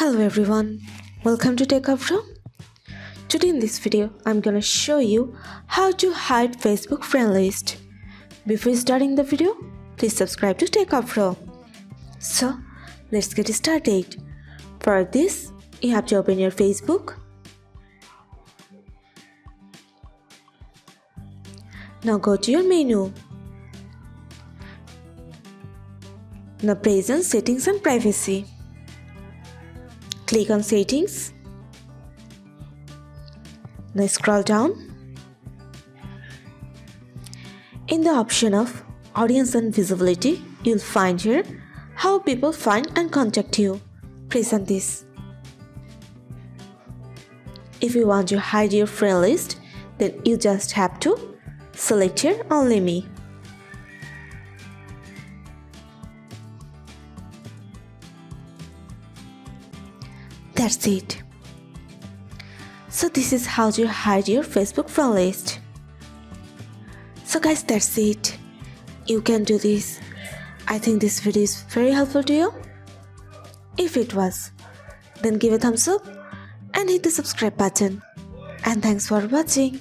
Hello everyone, welcome to Techavro. Today in this video, I'm gonna show you how to hide Facebook friend list. Before starting the video, please subscribe to Techavro. So, let's get started. For this, you have to open your Facebook. Now go to your menu. Now press on Settings and Privacy. Click on Settings. Now scroll down. In the option of Audience and Visibility, you'll find here how people find and contact you. Press on this. If you want to hide your friend list, then you just have to select here Only Me. That's it. So this is how to hide your Facebook friend list. So guys, that's it. You can do this. I think this video is very helpful to you. If it was, then give a thumbs up and hit the subscribe button. And thanks for watching.